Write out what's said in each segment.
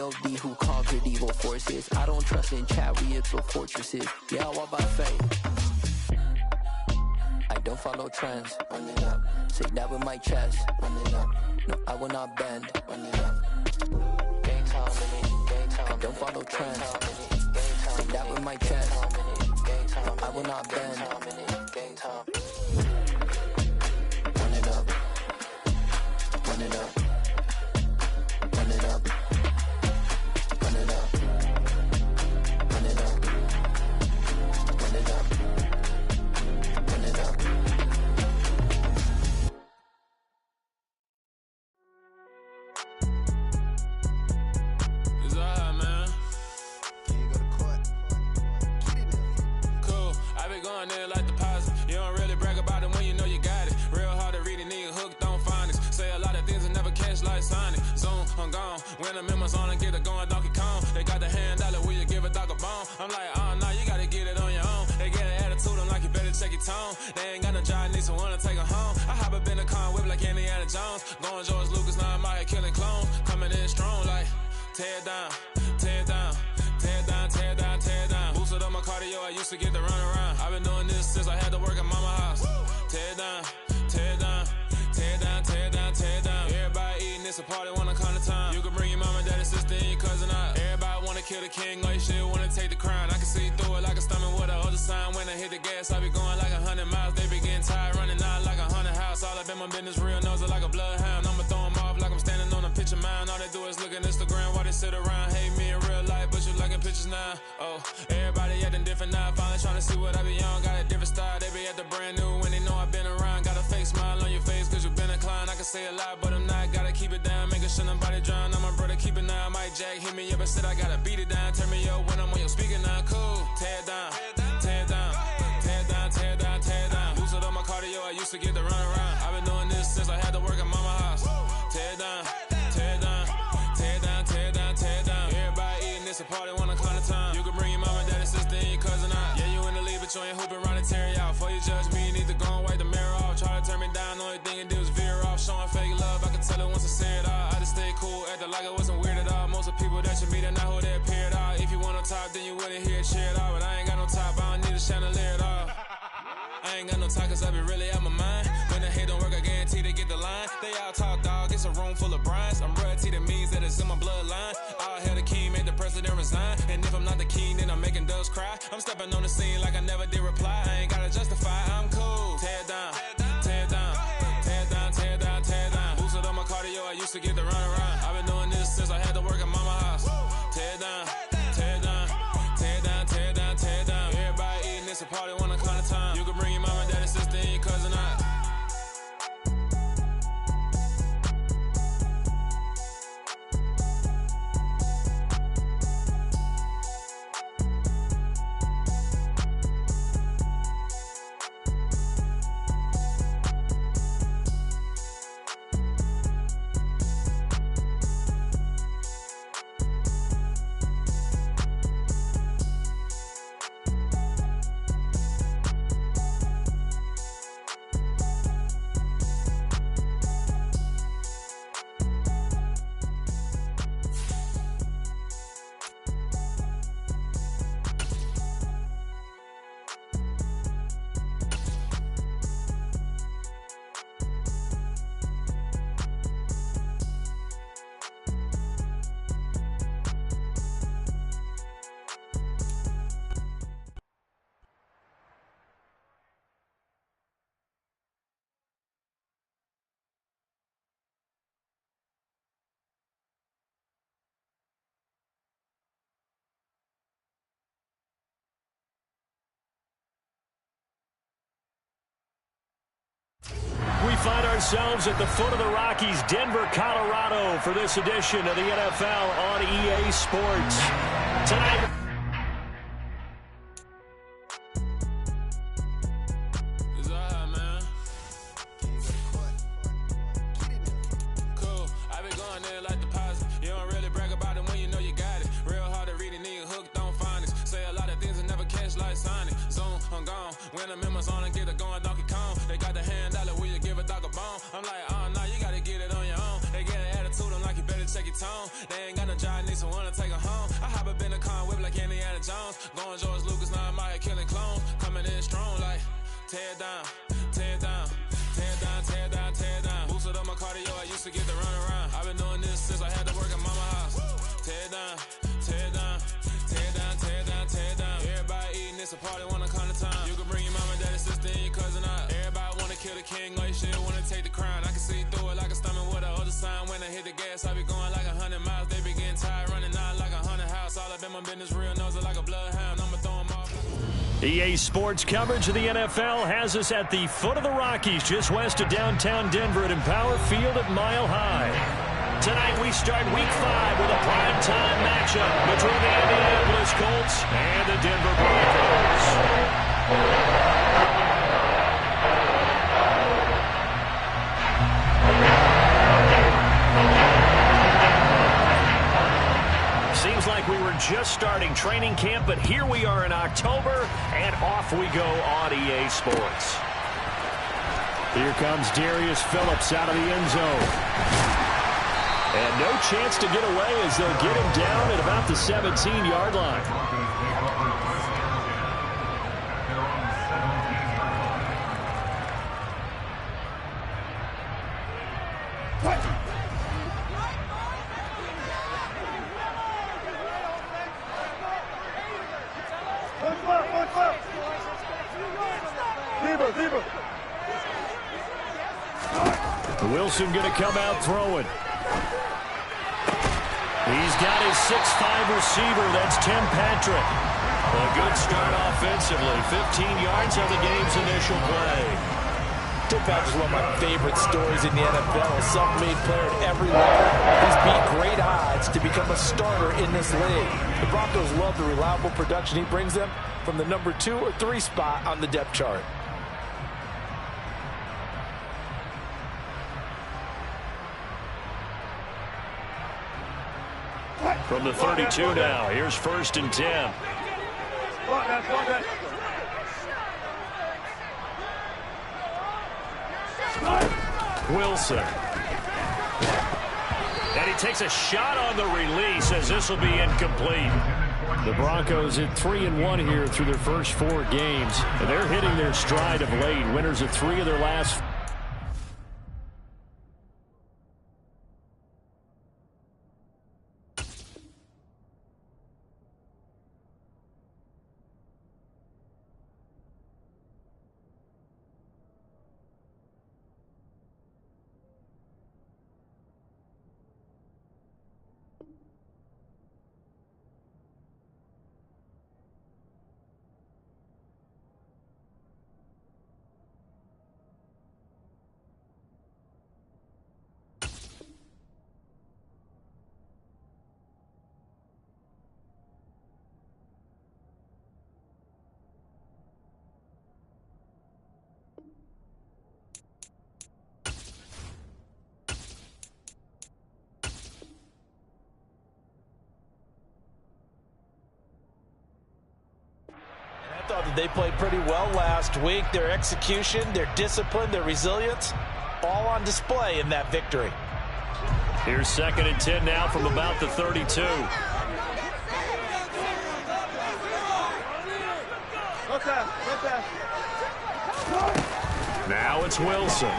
MLD who conquered evil forces. I don't trust in chariots or fortresses. Yeah, I walk by faith. I don't follow trends. Run it up. Say that with my chest. Run it up. No, I will not bend. Run it up. Gang time, I don't follow trends. Say that with my chest. No, I will not bend. Gang time. Run it up. Run it up. Run it up. Run it up. Run it up. Run it up. Run it up. It's alright, man. Can you go to court? Get it up. Cool. I been going there like deposit. You don't really brag about it when you know you got it. Real hard to read a nigga hooked on phonics. Say a lot of things and never catch like Sonic. Zoom, I'm gone. When the members on and get it going Donkey Kong. They got the hand dollar, will you give a dog a bone? I'm like, oh no, you gotta get it on your own. They get an attitude, I'm like, you better check your tone. They ain't got no job, need someone to take her home. I hop up in the car, whip like Indiana Jones. Going George Lucas, now I'm out here killing clones. Coming in strong like, tear down, tear down. Tear down, tear down, tear down. Boosted up my cardio, I used to get to run around. I've been doing this since I had to work at mama house. Tear down, tear down, tear down, tear down, tear down. Everybody eating, it's a party, wanna come to time. You can bring your mama, daddy, sister, and your cousin out. Everybody wanna kill the king, or you shit wanna take the crown. I can see through it like a stomach with a other sign. When I hit the gas, I be going like 100 miles. They be getting tired, running out like 100 house. All up in my business, real nose it like a bloodhound. I'ma throw them off like I'm standing on a picture mound. All they do is look at Instagram while they sit around. Hate me in real life, but you liking pictures now. Oh, everybody acting different now. Finally trying to see what I be on. Got a different style, they be at the brand new when they know I've been around. Got a fake smile on your face cause you been inclined. I can say a lot, but I'm not. Gotta keep it down, making sure nobody drown. I'm my brother, keep it now. Mike Jack hit me up and said I gotta beat it down. Turn me up when I'm on your speaker now. Cool, tear down, tear down, tear down, tear down, tear down. Boosted up my cardio, I used to get to run around. I've been doing this since I had to work at mama house. Tear down, tear down, tear down, tear down, tear down. Everybody eating, it's a party, wanna come to time. You can bring your mama, daddy, sister, and your cousin out. Yeah, you in the lead, but you ain't hooping around and tear you out. Before you judge me, you need to go and wipe the mirror off. Try to turn me down, only thing it do is veer off. Showing fake love, I can tell it once I say it all. I just stay cool, acting like it wasn't weird at all. Most of the people that you meet are not who they appear at all. If you want on top, then you wouldn't hear it cheer at all. But I ain't got no top, I don't need a chandelier at all. I ain't got no talk cause I be really out my mind. When the hate don't work, I guarantee they get the line. They all talk dog, it's a room full of brines. I'm royalty, that means that it's in my bloodline. All hell the king, made the president resign. And if I'm not the king, then I'm making doves cry. I'm stepping on the scene like I never did reply. I ain't gotta justify, I'm cool. Tear down, tear down, tear down, tear down, tear down. Boosted up my cardio, I used to get to run around. I've been doing this since I had to work at mama house. Tear down, tear down, tear down, tear down, tear down. Everybody eating, it's a party, wanna come to time. You can bring your mama, daddy, sister, and your cousin out. We find ourselves at the foot of the Rockies, Denver, Colorado, for this edition of the NFL on EA Sports. Tonight, It's alright, man. Can you go to court? Get it up. Cool. I been going there like deposit. You don't really brag about it when you know you got it. Real hard to read a nigga hooked on phonics. Say a lot of things and never catch like Sonic. Zoom, I'm gone. When the members on and get it going Donkey Kong. They got the hand dollar, will you give a dog a bone? I'm like, oh no, you gotta get it on your own. They get an attitude, I'm like, you better check your tone. They ain't got no job, need someone Jones. Going George Lucas, now I'm out here killing clones. Coming in strong like tear down, tear down, tear down, tear down, tear down. Boosted up my cardio, I used to get to run around. I've been doing this since I had to work at mama house. Tear down, tear down, tear down, tear down, tear down. Everybody eating, it's a party, wanna come to town. You can bring your mama, daddy, sister, and your cousin out. Everybody wanna kill the king, like shit, wanna take the crown. I can see through it like a stomach with a other sign. When I hit the gas, I be going like 100 miles. They be getting tired, running out like 100 house. All up in my business, real nose like a bloodhound. I'ma throw 'em off. EA Sports coverage of the NFL has us at the foot of the Rockies, just west of downtown Denver at Empower Field at Mile High. Tonight we start Week 5 with a primetime matchup between the Indianapolis Colts and the Denver Broncos. Seems like we were just starting training camp, but here we are in October, and off we go on EA Sports. Here comes Darius Phillips out of the end zone. And no chance to get away as they'll get him down at about the 17-yard line. Wilson going to come out throwing. He's got his 6'5" receiver. That's Tim Patrick. A good start offensively. 15 yards on the game's initial play. Tim Patrick's one of my favorite stories in the NFL. A self-made player at every level. He's beat great odds to become a starter in this league. The Broncos love the reliable production he brings them from the number 2 or 3 spot on the depth chart. From the 32 now, here's 1st and 10. Wilson. And he takes a shot on the release as this will be incomplete. The Broncos at 3-1 here through their first 4 games. And they're hitting their stride of late. Winners of 3 of their last. I thought that they played pretty well last week. Their execution, their discipline, their resilience, all on display in that victory. Here's 2nd and 10 now from about the 32. Now it's Wilson.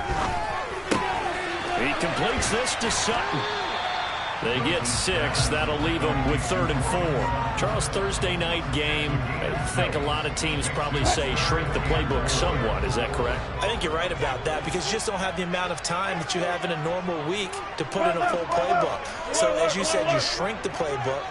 He completes this to Sutton. They get 6. That'll leave them with 3rd and 4. Charles, Thursday night game, I think a lot of teams probably say shrink the playbook somewhat. Is that correct? I think you're right about that because you just don't have the amount of time that you have in a normal week to put in a full playbook. So as you said, you shrink the playbook,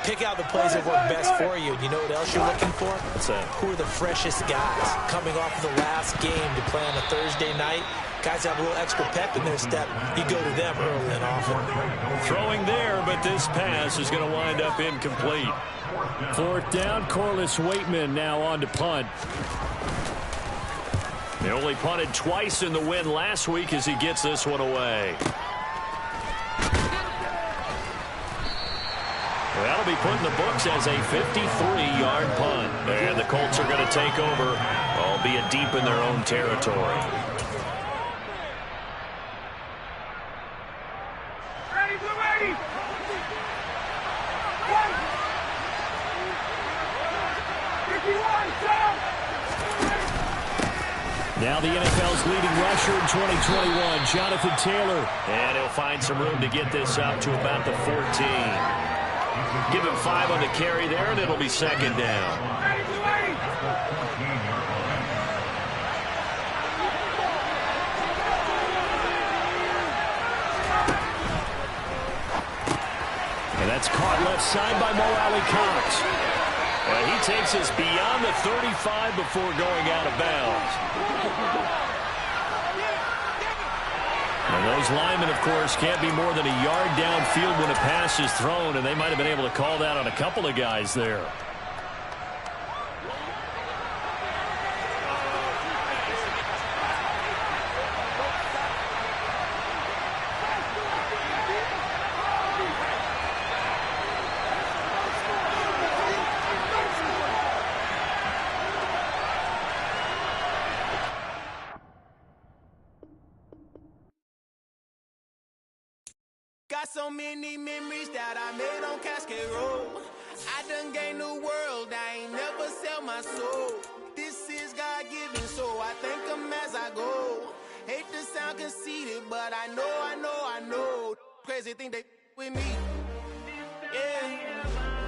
pick out the plays that work best for you. And you know what else you're looking for? What's that? Who are the freshest guys coming off of the last game to play on a Thursday night? Guys have a little extra pep in their step. You go to them early and often. Throwing there, but this pass is going to wind up incomplete. 4th down, Corliss Waitman now on to punt. They only punted twice in the win last week as he gets this one away. That'll be put in the books as a 53-yard punt. And the Colts are going to take over, albeit deep in their own territory. Now the NFL's leading rusher in 2021, Jonathan Taylor. And he'll find some room to get this up to about the 14. Give him 5 on the carry there, and it'll be second down. And that's caught left side by Mo Alley Cox. He takes us beyond the 35 before going out of bounds. And those linemen, of course, can't be more than a yard downfield when a pass is thrown, and they might have been able to call that on a couple of guys there. Got so many memories that I made on Cascade Road. I done gained the world, I ain't never sell my soul. This is God-given, so I thank him as I go. Hate to sound conceited, but I know. Crazy thing they with me. Yeah,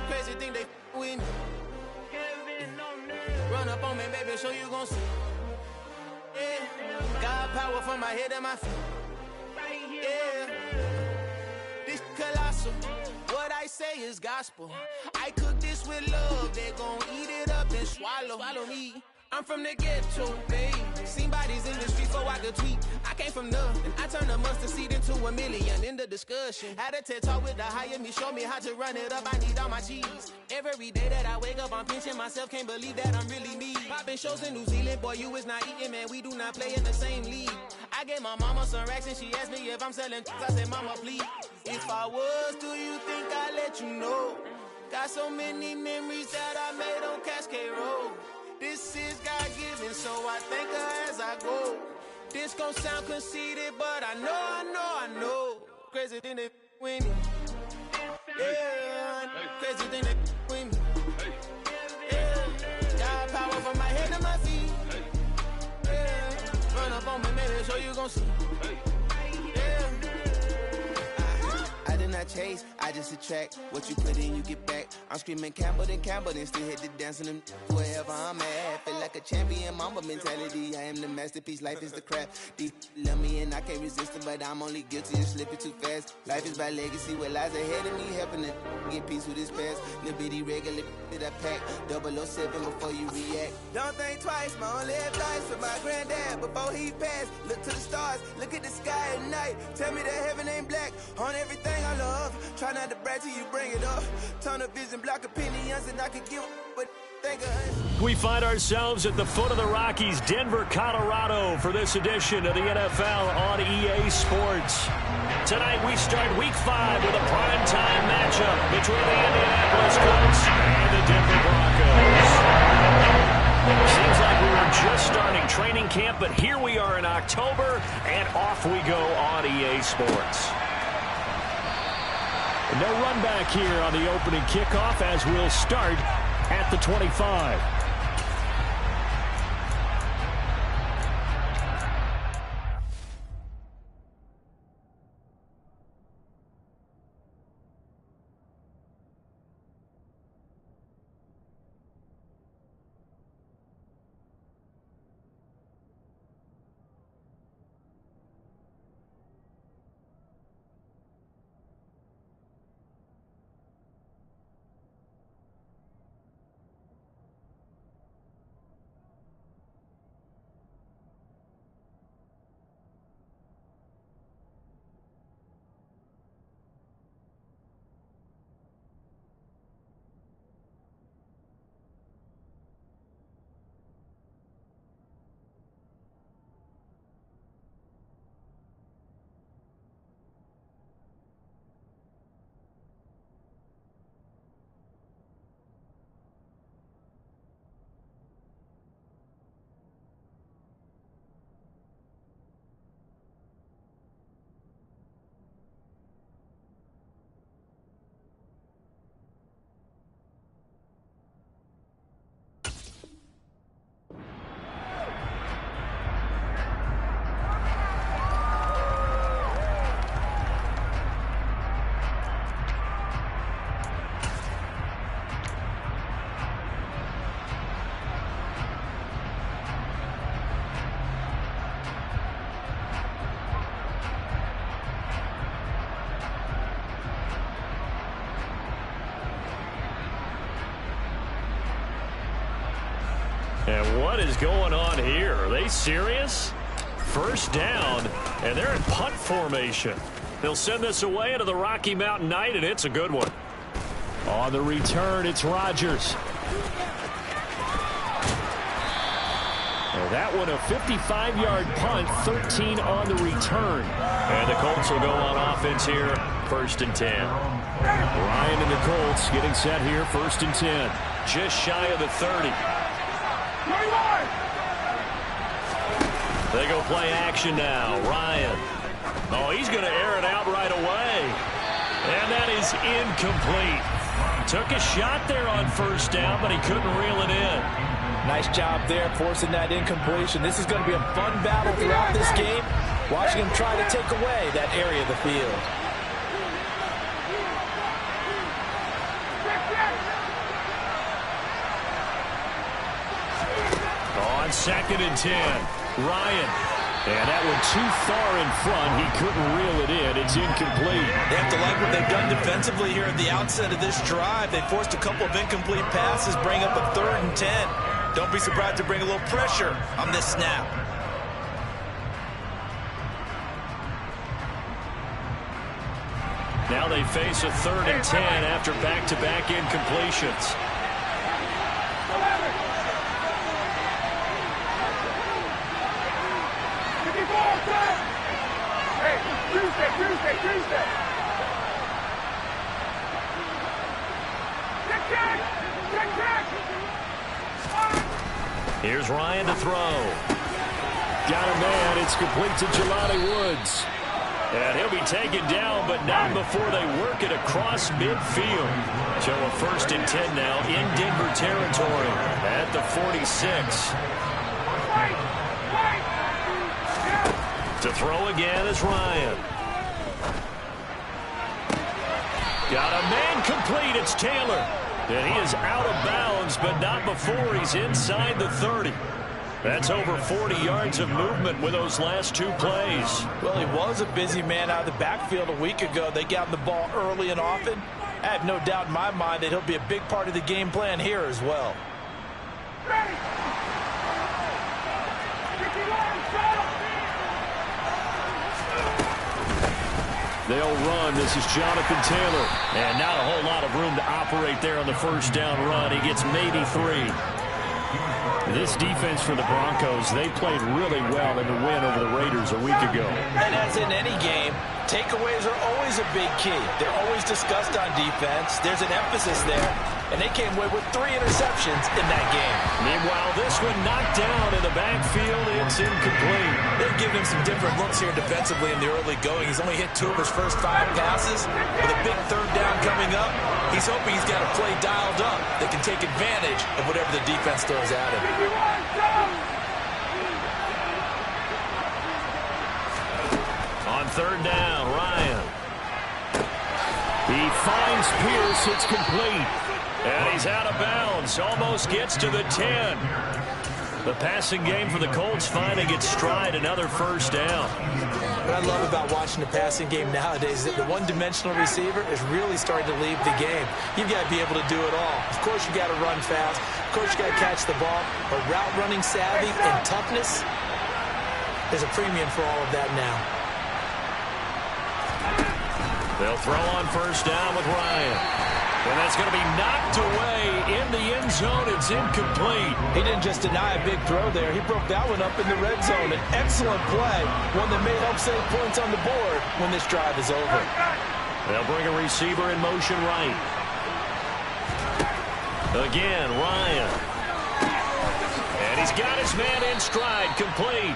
crazy thing they with me. Run up on me, baby, show you gon' see. Yeah, God power from my head and my feet. Yeah. This colossal, what I say is gospel. I cook this with love, they gon' eat it up and swallow me. I'm from the ghetto, babe. Seen bodies in the street so I could tweet. I came from nothing, I turned a mustard seed into a million. In the discussion, had a TED talk with the higher me, show me how to run it up. I need all my cheese. Every day that I wake up, I'm pinching myself, can't believe that I'm really me. Popping shows in New Zealand, boy, you is not eating, man. We do not play in the same league. I gave my mama some racks and she asked me if I'm selling. I said, mama, please. If I was, do you think I'd let you know? Got so many memories that I made on Cascade Road. This is God-given, so I thank her as I go. This gon' sound conceited, but I know. Crazy thing they with me. Yeah, crazy thing they with me. Yeah, got power from my head to my feet. Yeah, run up on me, maybe show you gon' see. I did not chase, I just attract. What you put in, you get back. I'm screaming Campbell, then still hit the dance and wherever I'm at. Feel like a champion, mamba mentality. I am the masterpiece, life is the crap. Deep love me and I can't resist it, but I'm only guilty of slipping too fast. Life is by legacy, what lies ahead of me, helping to get peace with this past. Little bitty regular that I pack, 007 before you react. Don't think twice, my only advice for my granddad before he passed. Look to the stars, look at the sky at night. Tell me that heaven ain't black on everything I love. Try not to brag till you bring it up. Tunnel vision, block opinions, and I could give but think of. We find ourselves at the foot of the Rockies, Denver, Colorado, for this edition of the NFL on EA Sports. Tonight we start Week 5 with a primetime matchup between the Indianapolis Colts and the Denver Broncos. Seems like we were just starting training camp, but here we are in October, and off we go on EA Sports. No run back here on the opening kickoff as we'll start at the 25. And what is going on here? Are they serious? First down, and they're in punt formation. They'll send this away into the Rocky Mountain Night, and it's a good one. On the return, it's Rodgers. And that one a 55-yard punt, 13 on the return. And the Colts will go on offense here, 1st and 10. Ryan and the Colts getting set here, 1st and 10. Just shy of the 30. They go play action now. Ryan. Oh, he's going to air it out right away. And that is incomplete. Took a shot there on 1st down, but he couldn't reel it in. Nice job there forcing that incompletion. This is going to be a fun battle throughout this game. Watching him try to take away that area of the field. On 2nd and 10, Ryan. And that one too far in front. He couldn't reel it in. It's incomplete. They have to like what they've done defensively here at the outset of this drive. They forced a couple of incomplete passes, bring up a 3rd and 10. Don't be surprised to bring a little pressure on this snap. Now they face a 3rd and 10 after back-to-back incompletions. Tuesday. Here's Ryan to throw. Got a man. It's complete to Jelani Woods. And he'll be taken down, but not before they work it across midfield. So a 1st and 10 now in Denver territory at the 46. To throw again is Ryan. Got a man complete. It's Taylor. And he is out of bounds, but not before he's inside the 30. That's over 40 yards of movement with those last 2 plays. Well, he was a busy man out of the backfield a week ago. They got him the ball early and often. I have no doubt in my mind that he'll be a big part of the game plan here as well. They'll run. This is Jonathan Taylor. And not a whole lot of room to operate there on the 1st down run. He gets maybe 3. This defense for the Broncos, they played really well in the win over the Raiders a week ago. And as in any game, takeaways are always a big key. They're always discussed on defense. There's an emphasis there. And they came away with 3 interceptions in that game. Meanwhile, this one knocked down in the backfield. It's incomplete. They've given him some different looks here defensively in the early going. He's only hit 2 of his first 5 passes. With a big 3rd down coming up, he's hoping he's got a play dialed up that can take advantage of whatever the defense throws at him. On 3rd down, Ryan. He finds Pierce. It's complete. And he's out of bounds. Almost gets to the 10. The passing game for the Colts finding its stride. Another 1st down. What I love about watching the passing game nowadays is that the one-dimensional receiver is really starting to leave the game. You've got to be able to do it all. Of course, you got to run fast. Of course, you got to catch the ball. But route running savvy and toughness, there's a premium for all of that now. They'll throw on 1st down with Ryan. And that's going to be knocked away in the end zone. It's incomplete. He didn't just deny a big throw there. He broke that one up in the red zone. An excellent play, one that may help save points on the board when this drive is over. They'll bring a receiver in motion right. Again, Ryan. And he's got his man in stride, complete.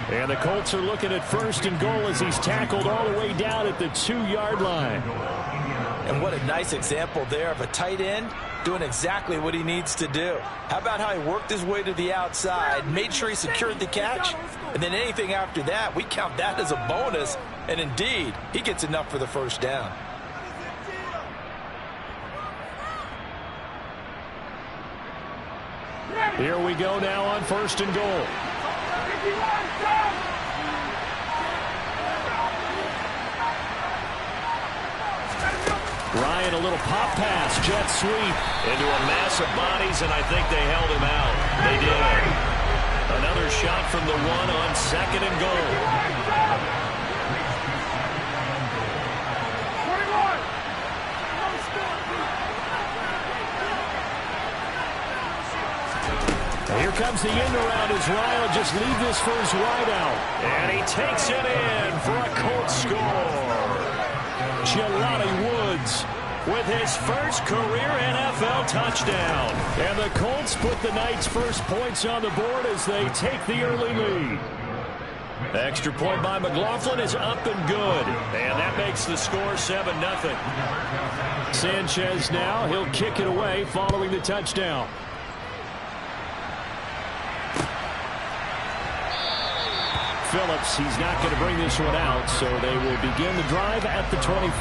And the Colts are looking at 1st and goal as he's tackled all the way down at the 2-yard line. And what a nice example there of a tight end doing exactly what he needs to do. How about how he worked his way to the outside, made sure he secured the catch, and then anything after that, we count that as a bonus. And indeed, he gets enough for the 1st down. Here we go now on 1st and goal. Ryan, a little pop pass, jet sweep into a mass of bodies, and I think they held him out. They did. Another shot from the one on second and goal. Here comes the end around as Ryan will just leave this for his wide out. And he takes it in for a Colts score. Jelani Woods with his first career NFL touchdown. And the Colts put the night's first points on the board as they take the early lead. Extra point by McLaughlin is up and good. And that makes the score 7-0. Sanchez now, he'll kick it away following the touchdown. Phillips, he's not going to bring this one out, so they will begin the drive at the 25.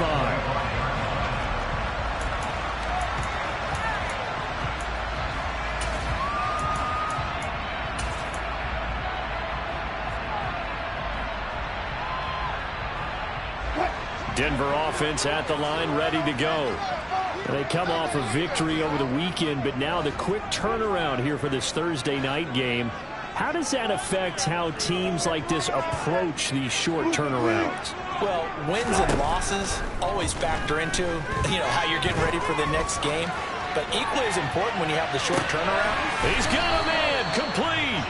Denver offense at the line, ready to go. They come off a victory over the weekend, but now the quick turnaround here for this Thursday night game. How does that affect how teams like this approach these short turnarounds? Well, wins and losses always factor into, how you're getting ready for the next game. But equally as important when you have the short turnaround. He's got a man complete.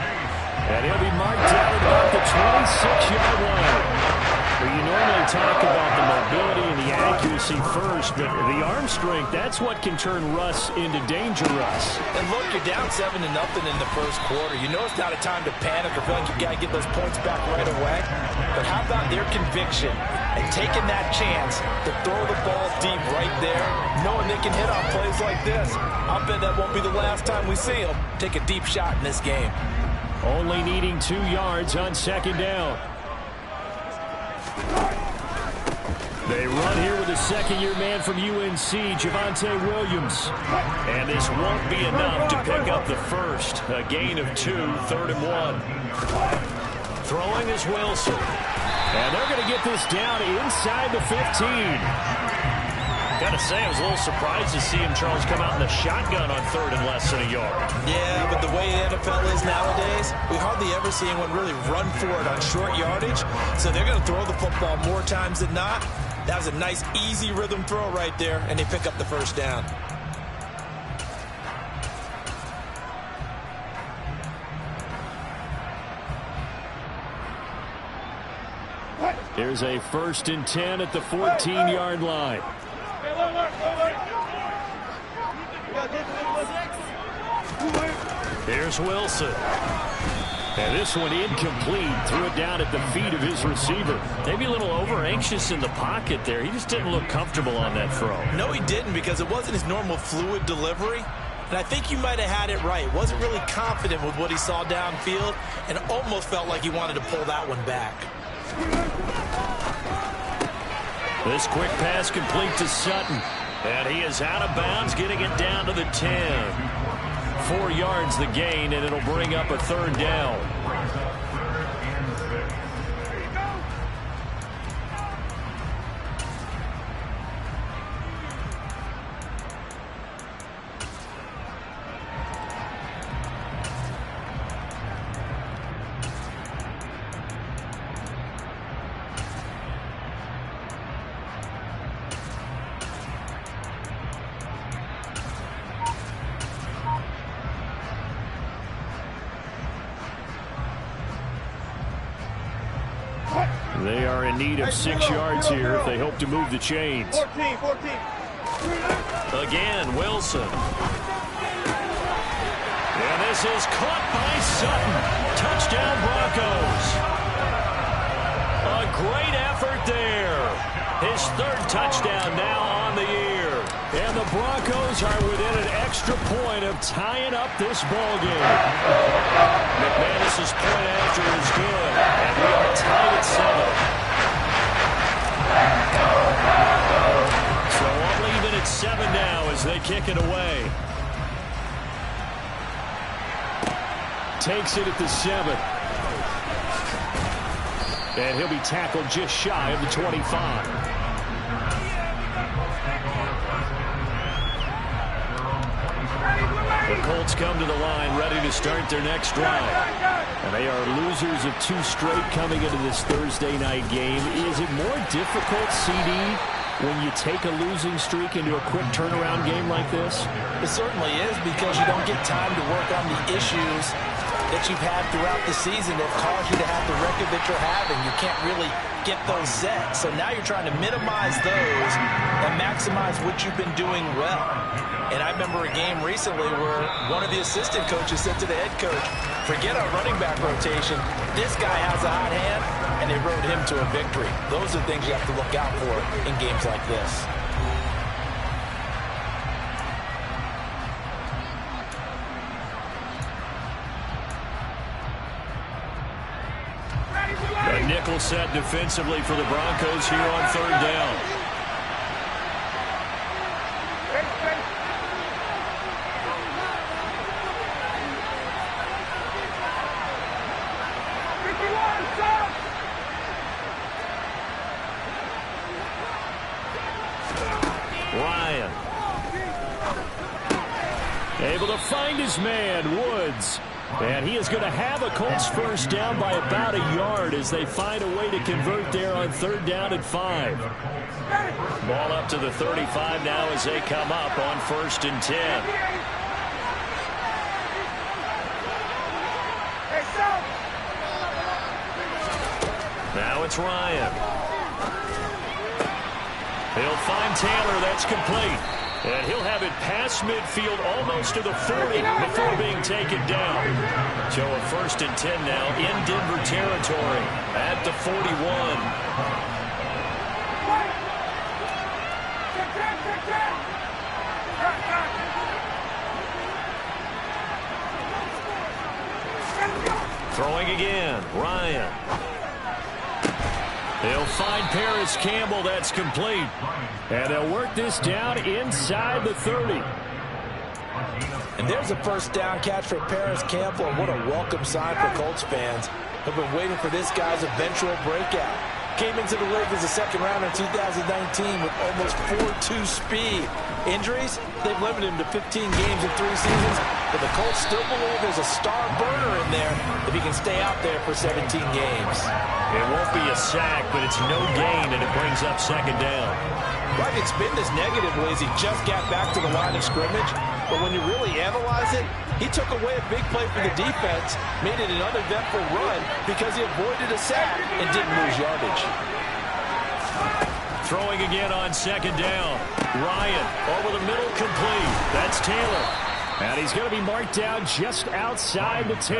And he'll be marked down at about the 26-yard line. Well, you normally talk about the mobility and the accuracy first, but the arm strength, that's what can turn Russ into danger Russ. And look, you're down 7-0 in the first quarter. You know it's not a time to panic or feel like you got to get those points back right away. But how about their conviction and taking that chance to throw the ball deep right there, knowing they can hit on plays like this? I'll bet that won't be the last time we see them take a deep shot in this game. Only needing 2 yards on second down. They run here with a second-year man from UNC, Javonte Williams. And this won't be enough to pick up the first. A gain of 2, 3rd and 1. Throwing is Wilson. And they're going to get this down inside the 15. Got to say, I was a little surprised to see him, Charles, come out in the shotgun on 3rd and less than a yard. Yeah, but the way the NFL is nowadays, we hardly ever see anyone really run for it on short yardage. So they're going to throw the football more times than not. That was a nice, easy rhythm throw right there, and they pick up the first down. Here's a 1st and 10 at the 14-yard line. Here's Wilson. And this one incomplete. Threw it down at the feet of his receiver. Maybe a little over-anxious in the pocket there. He just didn't look comfortable on that throw. No, he didn't, because it wasn't his normal fluid delivery. And I think you might have had it right. Wasn't really confident with what he saw downfield and almost felt like he wanted to pull that one back. This quick pass complete to Sutton. And he is out of bounds, getting it down to the 10. 4 yards the gain, and it'll bring up a 3rd down. They are in need of 6 yards here if they hope to move the chains. 14. Again, Wilson. And this is caught by Sutton. Touchdown, Broncos. A great effort there. His 3rd touchdown now on the year. And the Broncos are within an extra point of tying up this ball game. McManus's point after is good. And we are tied at 7. So only even at 7 now as they kick it away. Takes it at the 7. And he'll be tackled just shy of the 25. The Colts come to the line ready to start their next drive. And they are losers of 2 straight coming into this Thursday night game. Is it more difficult, CD, when you take a losing streak into a quick turnaround game like this? It certainly is, because you don't get time to work on the issues that you've had throughout the season that caused you to have the record that you're having. You can't really get those set. So now you're trying to minimize those and maximize what you've been doing well. And I remember a game recently where one of the assistant coaches said to the head coach, forget our running back rotation. This guy has a hot hand, and they rode him to a victory. Those are things you have to look out for in games like this. A nickel set defensively for the Broncos here on 3rd down. Ryan. Able to find his man, Woods. And he is going to have a Colts first down by about a yard as they find a way to convert there on 3rd down and 5. Ball up to the 35 now as they come up on 1st and 10. Now it's Ryan. He'll find Taylor. That's complete. And he'll have it past midfield almost to the 40 before being taken down. So a 1st and 10 now in Denver territory at the 41. Throwing again, Ryan. They'll find Paris Campbell. That's complete. And they'll work this down inside the 30. And there's a first down catch for Paris Campbell. What a welcome sign for Colts fans who've been waiting for this guy's eventual breakout. Came into the league as a 2nd rounder in 2019 with almost 4.2 speed. Injuries, they've limited him to 15 games in 3 seasons, but the Colts still believe there's a star burner in there if he can stay out there for 17 games. It won't be a sack, but it's no gain, and it brings up 2nd down. Well, I can spin this negatively as he just got back to the line of scrimmage, but when you really analyze it, he took away a big play for the defense, made it an uneventful run because he avoided a sack and didn't lose yardage. Throwing again on 2nd down. Ryan over the middle, complete. That's Taylor. And he's going to be marked down just outside the 10.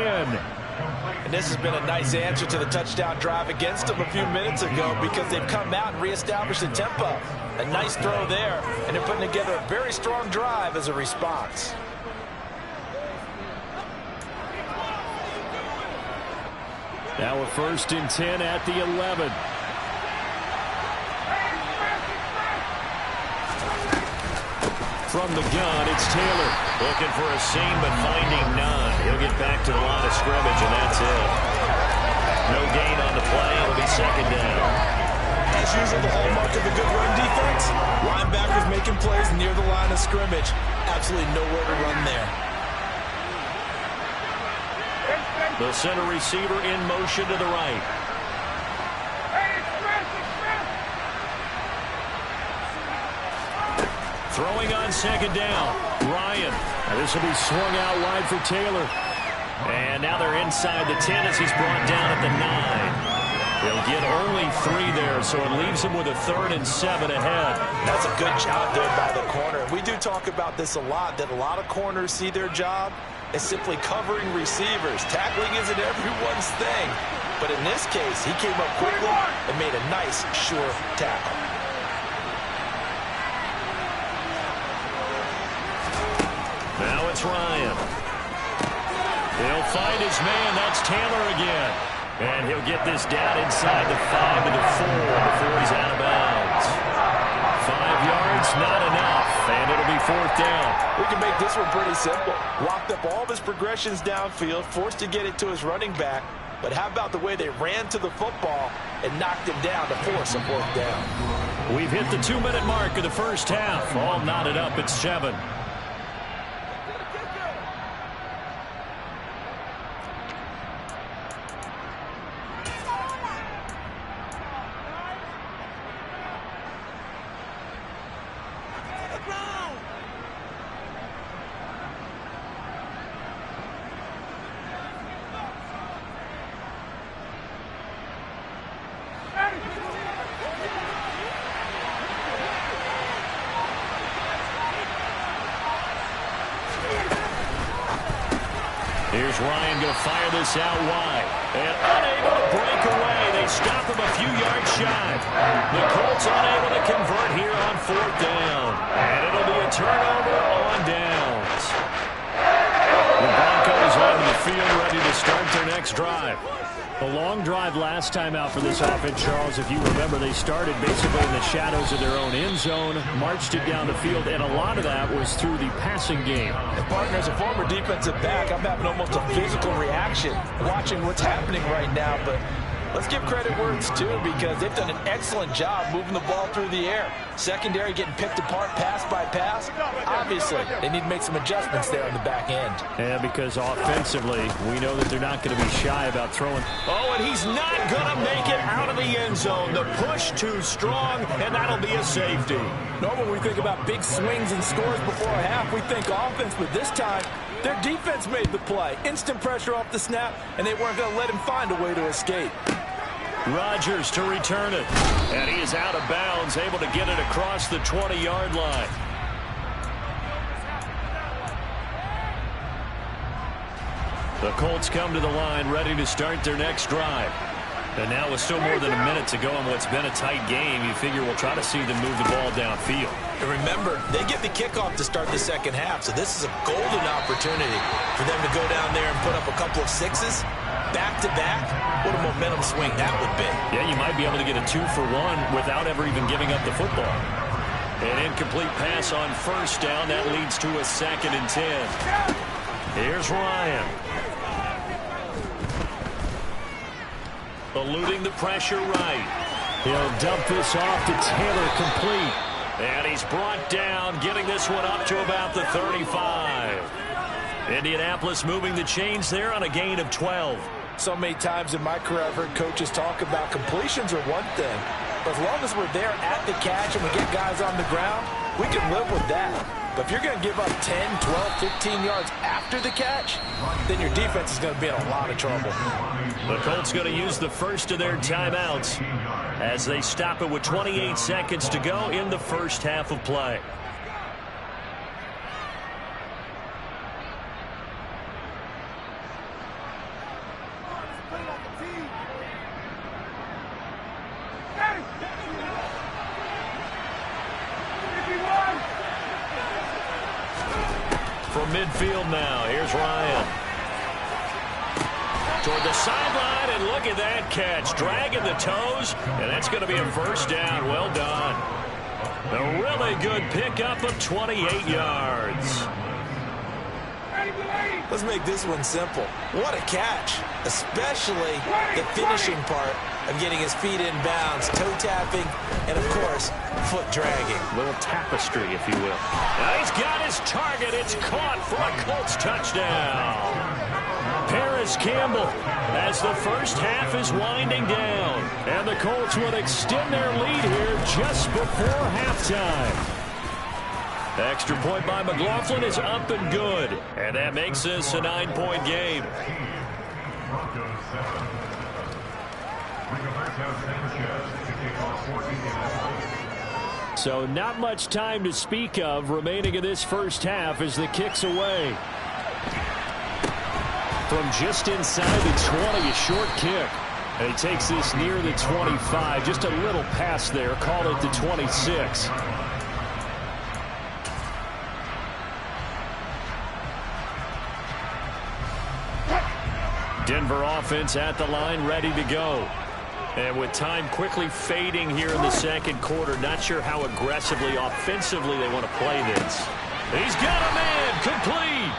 And this has been a nice answer to the touchdown drive against them a few minutes ago because they've come out and reestablished the tempo. A nice throw there, and they're putting together a very strong drive as a response. Now a 1st and 10 at the 11. From the gun, it's Taylor. Looking for a seam, but finding none. He'll get back to the line of scrimmage, and that's it. No gain on the play. It'll be 2nd down. As usual, the hallmark of a good run defense, linebackers making plays near the line of scrimmage. Absolutely nowhere to run there. The center receiver in motion to the right. Throwing on 2nd down. Ryan. Now this will be swung out wide for Taylor. And now they're inside the 10 as he's brought down at the 9. They'll get only 3 there, so it leaves him with a 3rd and 7 ahead. That's a good job there by the corner. We do talk about this a lot, that a lot of corners see their job as simply covering receivers. Tackling isn't everyone's thing. But in this case, he came up quickly and made a nice, sure tackle. Now it's Ryan. He'll find his man. That's Taylor again. And he'll get this down inside the 5 to the 4 before he's out of bounds. 5 yards, not enough. And it'll be 4th down. We can make this one pretty simple. Locked up all of his progressions downfield, forced to get it to his running back. But how about the way they ran to the football and knocked him down to force a 4th down? We've hit the 2-minute mark of the first half. All knotted up at 7. Here's Ryan going to fire this out wide. And unable to break away. They stop him a few yards shy. The Colts unable to convert here on 4th down. And it'll be a turnover on downs. The Broncos onto the field ready to start their next drive. A long drive last time out for this offense, Charles. If you remember, they started basically in the shadows of their own end zone, marched it down the field, and a lot of that was through the passing game. And partner, as a former defensive back, I'm having almost a physical reaction watching what's happening right now. But let's give credit where it's due, because they've done an excellent job moving the ball through the air. Secondary getting picked apart pass by pass. Obviously, they need to make some adjustments there on the back end. Yeah, because offensively, we know that they're not going to be shy about throwing. Oh, and he's not going to make it out of the end zone. The push too strong, and that'll be a safety. Normally, we think about big swings and scores before a half. We think offense, but this time, their defense made the play. Instant pressure off the snap, and they weren't going to let him find a way to escape. Rodgers to return it. And he is out of bounds, able to get it across the 20-yard line. The Colts come to the line, ready to start their next drive. And now with still more than a minute to go in what's been a tight game, you figure we'll try to see them move the ball downfield. And remember, they get the kickoff to start the second half, so this is a golden opportunity for them to go down there and put up a couple of sixes. Back-to-back, what a momentum swing that would be. Yeah, you might be able to get a 2-for-1 without ever even giving up the football. An incomplete pass on 1st down. That leads to a 2nd and 10. Here's Ryan. Eluding the pressure right. He'll dump this off to Taylor, complete. And he's brought down, getting this one up to about the 35. Indianapolis moving the chains there on a gain of 12. So many times in my career I've heard coaches talk about completions are one thing, but as long as we're there at the catch and we get guys on the ground, we can live with that. But if you're going to give up 10, 12, 15 yards after the catch, then your defense is going to be in a lot of trouble. The Colts going to use the first of their timeouts as they stop it with 28 seconds to go in the first half of play. From midfield now, here's Ryan. Toward the sideline, and look at that catch. Dragging the toes, and that's going to be a 1st down. Well done. A really good pickup of 28 yards. Let's make this one simple. What a catch, especially the finishing part of getting his feet in bounds, toe tapping, and of course, foot dragging. A little tapestry, if you will. Now he's got his target. It's caught for a Colts touchdown. Paris Campbell as the first half is winding down. And the Colts will extend their lead here just before halftime. Extra point by McLaughlin is up and good. And that makes this a 9-point game. So not much time to speak of remaining in this first half as the kick's away. From just inside the 20, a short kick. And he takes this near the 25. Just a little pass there. Call it the 26. Denver offense at the line, ready to go. And with time quickly fading here in the second quarter, not sure how aggressively, offensively they want to play this. He's got a man, complete.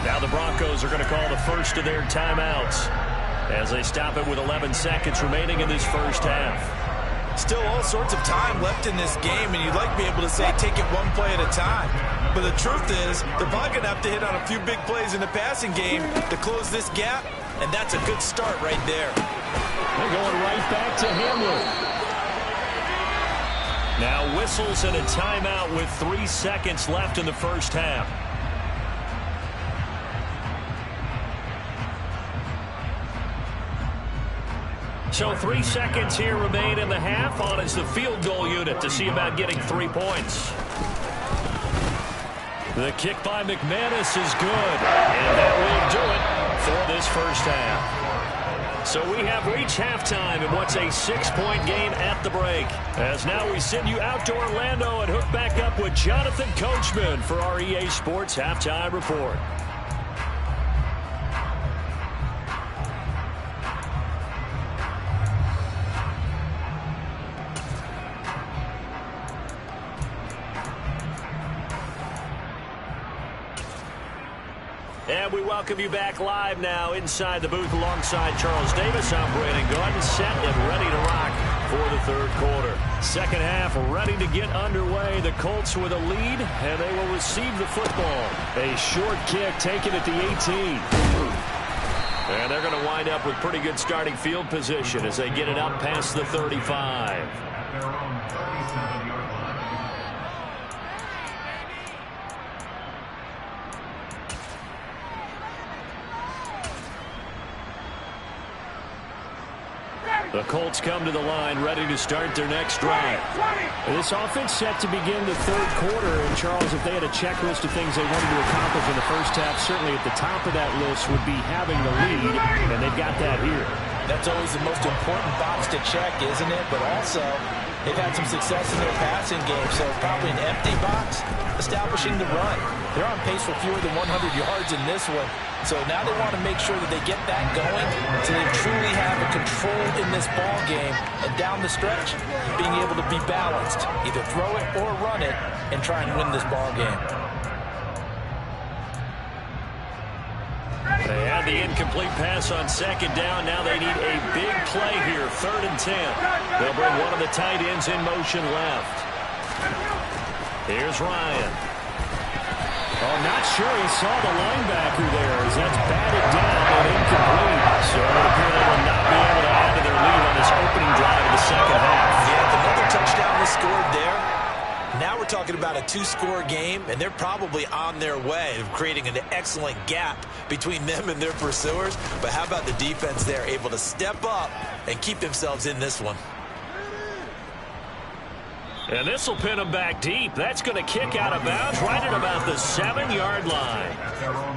Now the Broncos are going to call the first of their timeouts as they stop it with 11 seconds remaining in this first half. Still all sorts of time left in this game, and you'd like to be able to say take it one play at a time. But the truth is, they're probably going to have to hit on a few big plays in the passing game to close this gap, and that's a good start right there. They're going right back to Hamlin. Now whistles and a timeout with 3 seconds left in the first half. So 3 seconds here remain in the half. On is the field goal unit to see about getting 3 points. The kick by McManus is good. And that will do it for this first half. So we have reached halftime in what's a 6-point game at the break. As now we send you out to Orlando and hook back up with Jonathan Coachman for our EA Sports Halftime Report. And we welcome you back live now inside the booth alongside Charles Davis. I'm Brandon Gordon, set and ready to rock for the third quarter. Second half ready to get underway. The Colts with a lead, and they will receive the football. A short kick taken at the 18. And they're going to wind up with pretty good starting field position as they get it up past the 35. The Colts come to the line ready to start their next drive. This offense set to begin the third quarter. And, Charles, if they had a checklist of things they wanted to accomplish in the first half, certainly at the top of that list would be having the lead, and they've got that here. That's always the most important box to check, isn't it? But also, they've had some success in their passing game, so probably an empty box, establishing the run. They're on pace for fewer than 100 yards in this one. So now they want to make sure that they get that going so they truly have a control in this ball game. And down the stretch, being able to be balanced, either throw it or run it, and try and win this ball game. They had the incomplete pass on second down. Now they need a big play here, 3rd and 10. They'll bring one of the tight ends in motion left. Here's Ryan. Oh, not sure he saw the linebacker there as that's batted down and incomplete. So it would appear they will not be able to add to their lead on this opening drive of the second half. Yeah, another touchdown was scored there. Now we're talking about a 2-score game, and they're probably on their way of creating an excellent gap between them and their pursuers. But how about the defense there, able to step up and keep themselves in this one? And this will pin them back deep. That's going to kick out of bounds right at about the 7-yard line.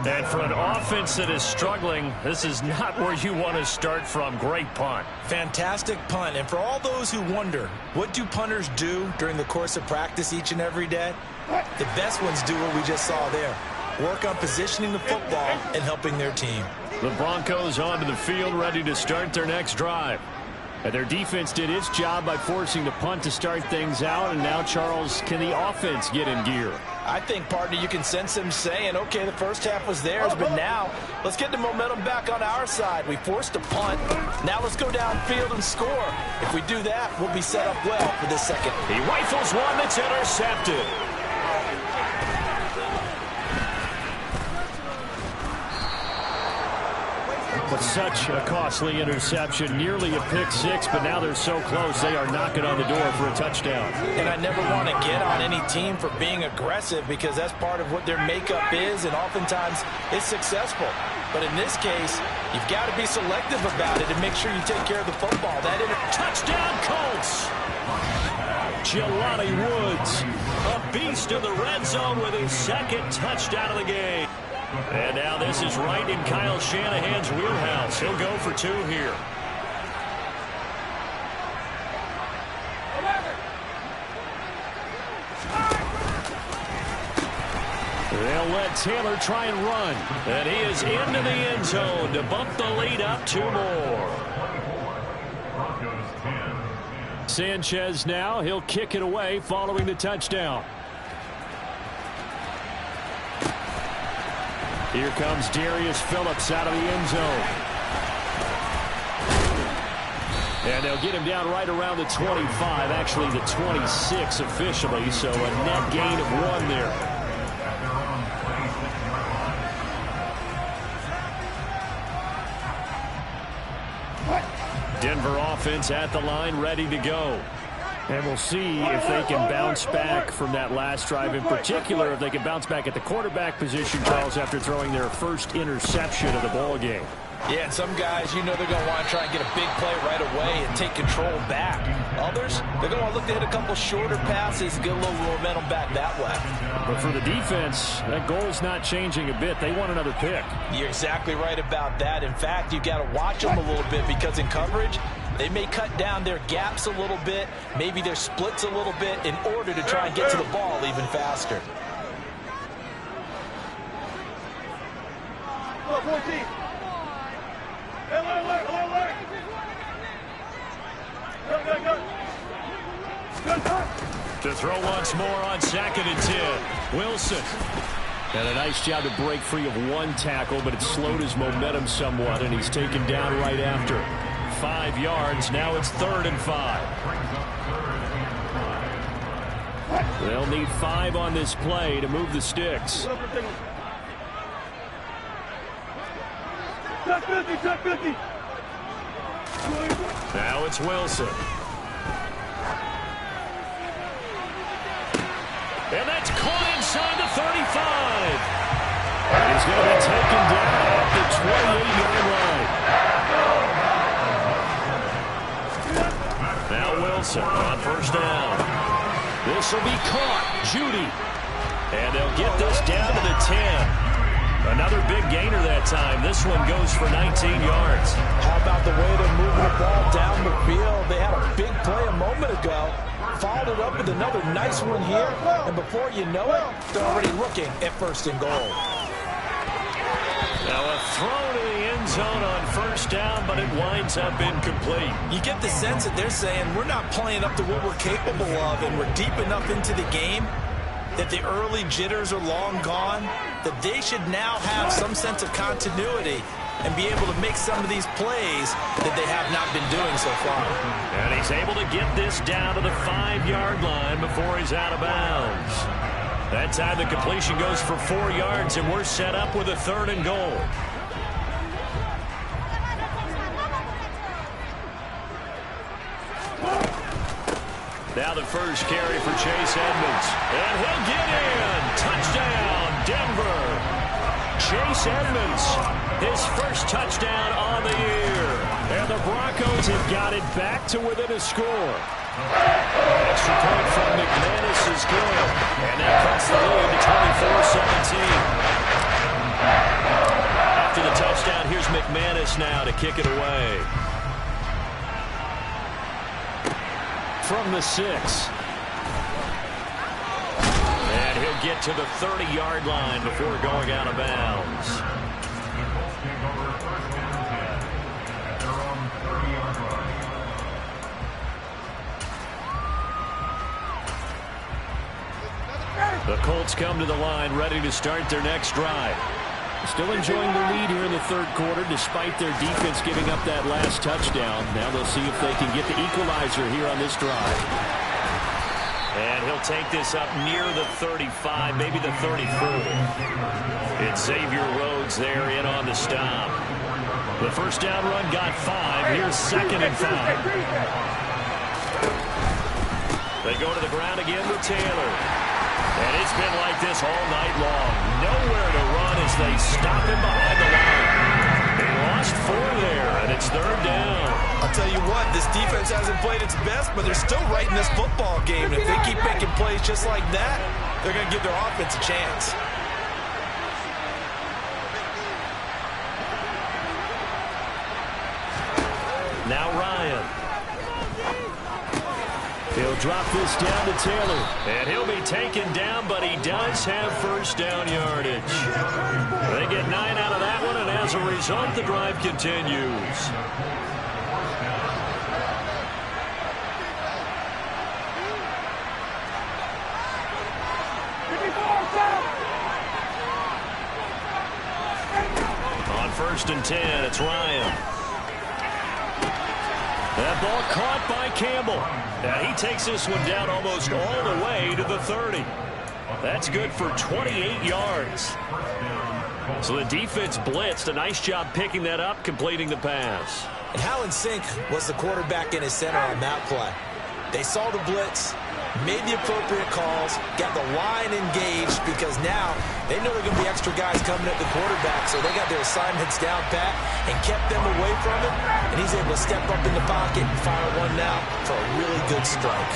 And for an offense that is struggling, this is not where you want to start from. Great punt. Fantastic punt. And for all those who wonder, what do punters do during the course of practice each and every day? The best ones do what we just saw there. Work on positioning the football and helping their team. The Broncos onto the field ready to start their next drive. And their defense did its job by forcing the punt to start things out. And now, Charles, can the offense get in gear? I think, partner, you can sense them saying, okay, the first half was theirs, but now let's get the momentum back on our side. We forced a punt. Now let's go downfield and score. If we do that, we'll be set up well for this second. He rifles one that's intercepted. But such a costly interception, nearly a pick six, but now they're so close they are knocking on the door for a touchdown. And I never want to get on any team for being aggressive because that's part of what their makeup is, and oftentimes it's successful. But in this case, you've got to be selective about it and make sure you take care of the football. Touchdown, Colts! Jelani Woods, a beast in the red zone with his second touchdown of the game. And now this is right in Kyle Shanahan's wheelhouse. He'll go for 2 here. They'll let Taylor try and run. And he is into the end zone to bump the lead up 2 more. Sanchez now, he'll kick it away following the touchdown. Here comes Darius Phillips out of the end zone. And they'll get him down right around the 25, actually the 26 officially, so a net gain of 1 there. Denver offense at the line, ready to go. And we'll see if they can bounce back from that last drive, in particular if they can bounce back at the quarterback position, Charles, after throwing their first interception of the ball game. Yeah, and some guys, you know they're going to want to try and get a big play right away and take control back. Others, they're going to look to hit a couple shorter passes and get a little momentum back that way. But for the defense, that goal's not changing a bit. They want another pick. You're exactly right about that. In fact, you got to watch them a little bit because in coverage, they may cut down their gaps a little bit, maybe their splits a little bit in order to try and get to the ball even faster. To throw once more on 2nd and 10. Wilson. And a nice job to break free of one tackle, but it slowed his momentum somewhat, and he's taken down right after. 5 yards. Now it's 3rd and 5. They'll need 5 on this play to move the sticks. Now it's Wilson. And that's caught inside the 35. And he's going to be taken down at the 28-yard line. Now Wilson on 1st down. This will be caught. Judy. And they'll get this down to the 10. Another big gainer that time. This one goes for 19 yards. How about the way they're moving the ball down the field? They had a big play a moment ago. Followed it up with another nice one here. And before you know it, they're already looking at 1st and goal. Now a throw to the end zone on 1st down, but it winds up incomplete. You get the sense that they're saying we're not playing up to what we're capable of, and we're deep enough into the game that the early jitters are long gone, that they should now have some sense of continuity and be able to make some of these plays that they have not been doing so far. And he's able to get this down to the 5-yard line before he's out of bounds. That time the completion goes for 4 yards, and we're set up with a 3rd and goal. Now the first carry for Chase Edmonds. And he'll get in. Touchdown, Denver. Chase Edmonds, his first touchdown on the year. And the Broncos have got it back to within a score. Extra point from McManus is good. And that cuts the lead to 24-17. After the touchdown, here's McManus now to kick it away. From the 6. And he'll get to the 30-yard line before going out of bounds. The Colts come to the line ready to start their next drive. Still enjoying the lead here in the 3rd quarter despite their defense giving up that last touchdown. Now they'll see if they can get the equalizer here on this drive. And he'll take this up near the 35, maybe the 34. It's Xavier Rhodes there in on the stop. The 1st down run got 5. Here's 2nd and 5. They go to the ground again with Taylor. And it's been like this all night long. Nowhere to run as they stop him behind the line. They lost 4 there, and it's 3rd down. I'll tell you what, this defense hasn't played its best, but they're still right in this football game. And if they keep making plays just like that, they're going to give their offense a chance. Now Ryan. He'll drop this down to Taylor. And he'll be taken down, but he does have 1st down yardage. They get 9 out of that one, and as a result, the drive continues. On 1st and 10, it's Ryan. That ball caught by Campbell. And he takes this one down almost all the way to the 30. That's good for 28 yards. So the defense blitzed. A nice job picking that up, completing the pass. And how in sync was the quarterback and his center on that play? They saw the blitz, made the appropriate calls, got the line engaged because now they know there are going to be extra guys coming at the quarterback, so they got their assignments down pat and kept them away from him, and he's able to step up in the pocket and fire one now for a really good strike.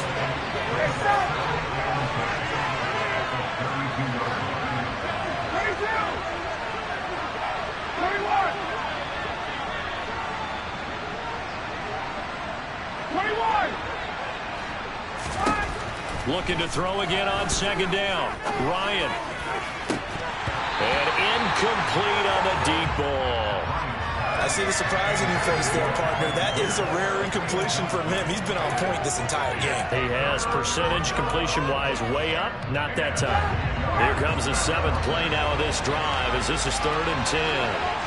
Looking to throw again on second down. Ryan. And incomplete on the deep ball. I see the surprise in your face there, partner. That is a rare incompletion from him. He's been on point this entire game. He has percentage completion-wise way up. Not that time. Here comes the 7th play now of this drive as this is 3rd and 10.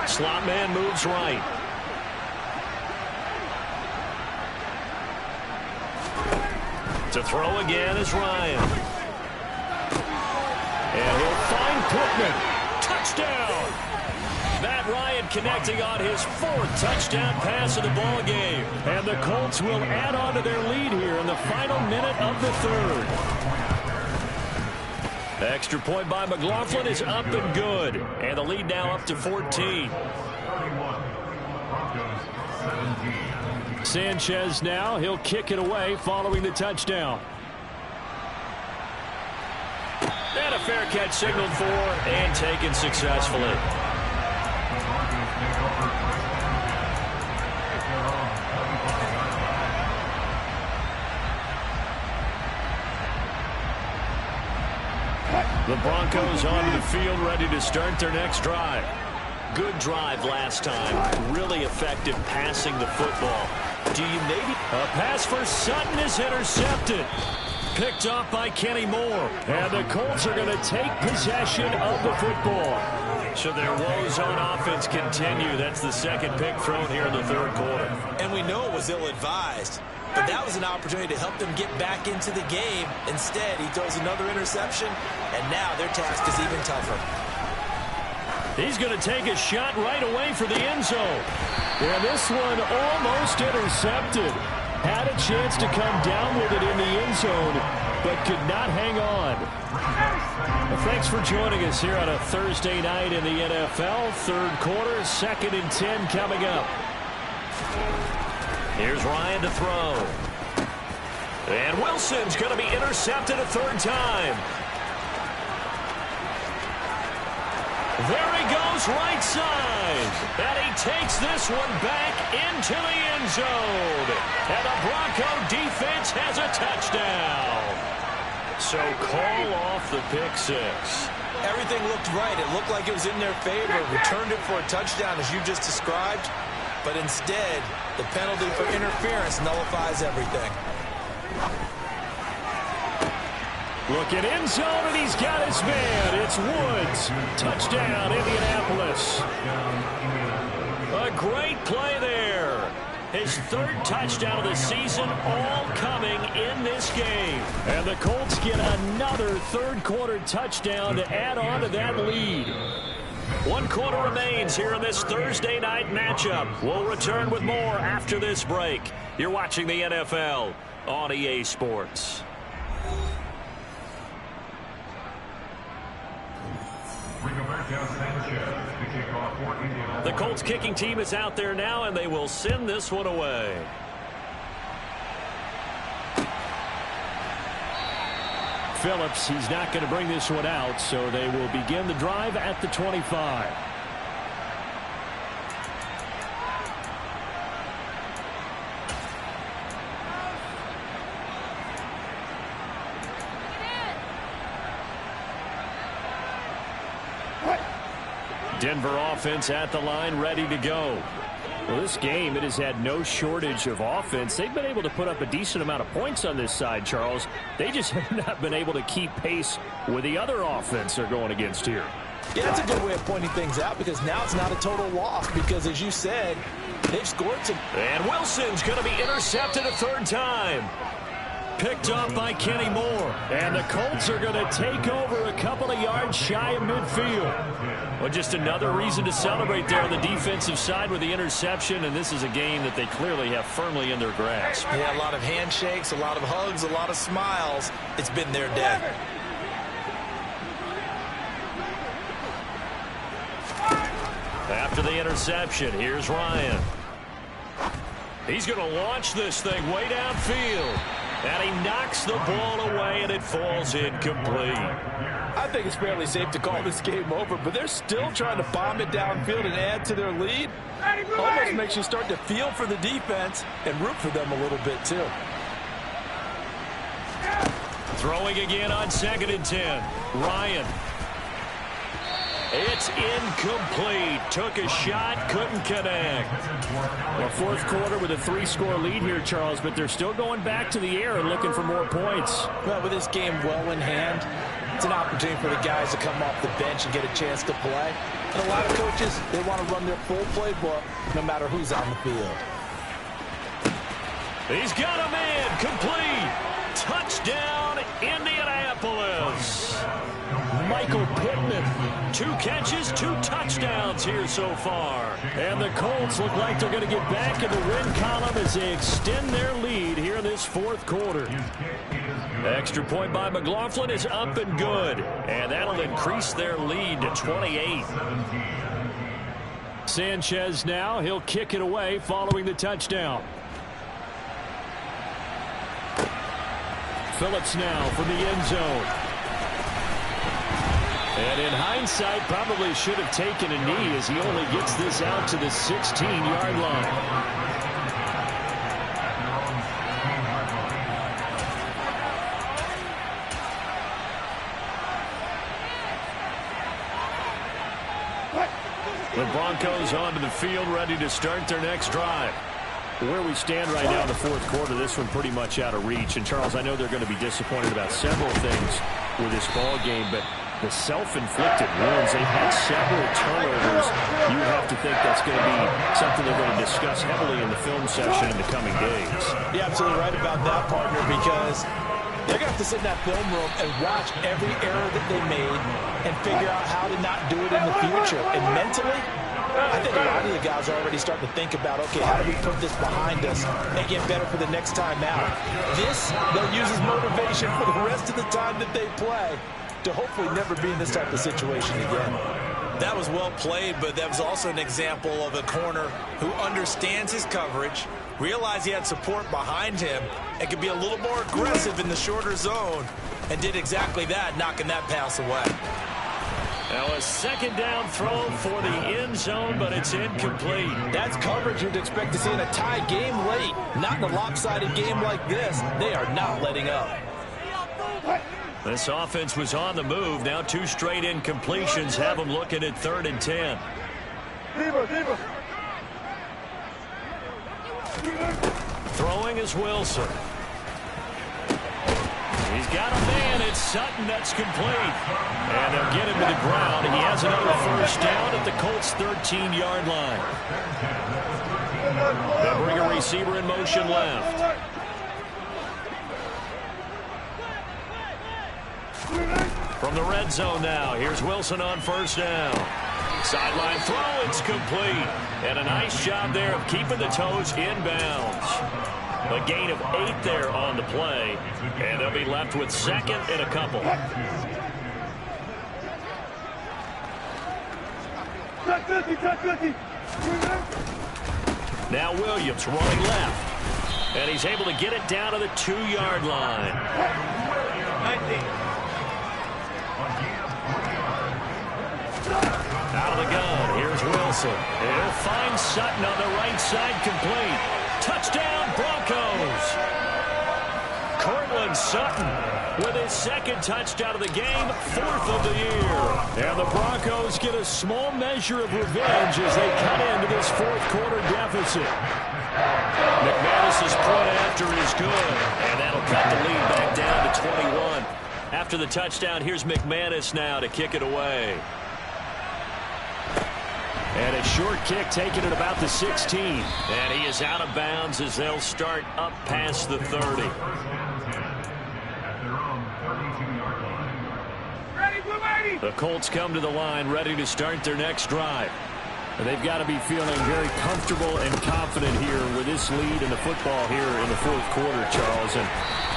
Slot man moves right. To throw again is Ryan. And he'll find Pittman. Touchdown! Matt Ryan connecting on his 4th touchdown pass of the ball game. And the Colts will add on to their lead here in the final minute of the 3rd. Extra point by McLaughlin is up and good. And the lead now up to 14. Sanchez now. He'll kick it away following the touchdown. And a fair catch signaled for and taken successfully. The Broncos onto the field, ready to start their next drive. Good drive last time. Really effective passing the football. Do you maybe... A pass for Sutton is intercepted. Picked off by Kenny Moore. And the Colts are going to take possession of the football. So their woes on offense continue. That's the 2nd pick thrown here in the 3rd quarter. And we know it was ill-advised. But that was an opportunity to help them get back into the game. Instead, he throws another interception, and now their task is even tougher. He's going to take a shot right away for the end zone. And this one almost intercepted. Had a chance to come down with it in the end zone, but could not hang on. Well, thanks for joining us here on a Thursday night in the NFL. 3rd quarter, 2nd and 10 coming up. Here's Ryan to throw. And Wilson's going to be intercepted a 3rd time. There he goes, right side. And he takes this one back into the end zone. And the Bronco defense has a touchdown. So call off the pick 6. Everything looked right. It looked like it was in their favor. Returned it for a touchdown, as you just described. But instead, the penalty for interference nullifies everything. Look at end zone, and he's got his man. It's Woods. Touchdown, Indianapolis. A great play there. His 3rd touchdown of the season, all coming in this game. And the Colts get another 3rd quarter touchdown to add on to that lead. 1 quarter remains here in this Thursday night matchup. We'll return with more after this break. You're watching the NFL on EA Sports. The Colts kicking team is out there now, and they will send this one away. Phillips, he's not going to bring this one out, so they will begin the drive at the 25. Denver offense at the line, ready to go. Well, this game, it has had no shortage of offense. They've been able to put up a decent amount of points on this side, Charles. They just have not been able to keep pace with the other offense they're going against here. Yeah, that's a good way of pointing things out, because now it's not a total loss, because as you said, they've scored some. And Wilson's going to be intercepted a 3rd time. picked off by Kenny Moore. And the Colts are going to take over a couple of yards shy of midfield. Well, just another reason to celebrate there on the defensive side with the interception, and this is a game that they clearly have firmly in their grasp. Yeah, a lot of handshakes, a lot of hugs, a lot of smiles. It's been their day. After the interception, here's Ryan. He's going to launch this thing way downfield. And he knocks the ball away, and it falls incomplete. I think it's fairly safe to call this game over, but they're still trying to bomb it downfield and add to their lead. Almost makes you start to feel for the defense and root for them a little bit, too. Throwing again on 2nd and 10. Ryan. It's incomplete. Took a shot, couldn't connect. Well, fourth quarter with a 3-score lead here, Charles, but they're still going back to the air and looking for more points. Well, with this game well in hand, it's an opportunity for the guys to come off the bench and get a chance to play. And a lot of coaches, they want to run their full playbook no matter who's on the field. He's got a man, complete. Touchdown, Indianapolis. Michael Pittman, 2 catches, 2 touchdowns here so far. And the Colts look like they're going to get back in the win column as they extend their lead here in this fourth quarter. Extra point by McLaughlin is up and good, and that'll increase their lead to 28. Sanchez now, he'll kick it away following the touchdown. Phillips now from the end zone. And in hindsight, probably should have taken a knee as he only gets this out to the 16-yard line. The Broncos onto the field, ready to start their next drive. Where we stand right now in the fourth quarter, this one pretty much out of reach. And, Charles, I know they're going to be disappointed about several things with this ball game, but the self-inflicted wounds, they've had several turnovers. You have to think that's going to be something they're going to discuss heavily in the film session in the coming days. You're absolutely right about that, partner, because they're going to have to sit in that film room and watch every error that they made and figure out how to not do it in the future. And mentally, I think a lot of the guys are already starting to think about, okay, how do we put this behind us and get better for the next time out? This, they'll use as motivation for the rest of the time that they play to hopefully never be in this type of situation again. That was well played, but that was also an example of a corner who understands his coverage, realized he had support behind him, and could be a little more aggressive in the shorter zone, and did exactly that, knocking that pass away. Now a 2nd down throw for the end zone, but it's incomplete. That's coverage you'd expect to see in a tie game late. Not in a lopsided game like this. They are not letting up. This offense was on the move. Now 2 straight incompletions have them looking at 3rd and 10. Throwing is Wilson. He's got a man. It's Sutton. That's complete. And they'll get him to the ground. He has another first down at the Colts' 13-yard line. They'll bring a receiver in motion left. From the red zone now, here's Wilson on 1st down. Sideline throw, it's complete. And a nice job there of keeping the toes inbounds. A gain of 8 there on the play, and they'll be left with 2nd and a couple. Now Williams rolling left, and he's able to get it down to the 2-yard line. Out of the gun, here's Wilson. He'll find Sutton on the right side, complete. Touchdown, Broncos! Cortland Sutton with his 2nd touchdown of the game, 4th of the year. And the Broncos get a small measure of revenge as they cut into this fourth quarter deficit. McManus's point after is good, and that'll cut the lead back down to 21. After the touchdown, here's McManus now to kick it away. And a short kick taken at about the 16. And he is out of bounds as they'll start up past the 30. The Colts come to the line ready to start their next drive. And they've got to be feeling very comfortable and confident here with this lead in the football here in the fourth quarter, Charles. And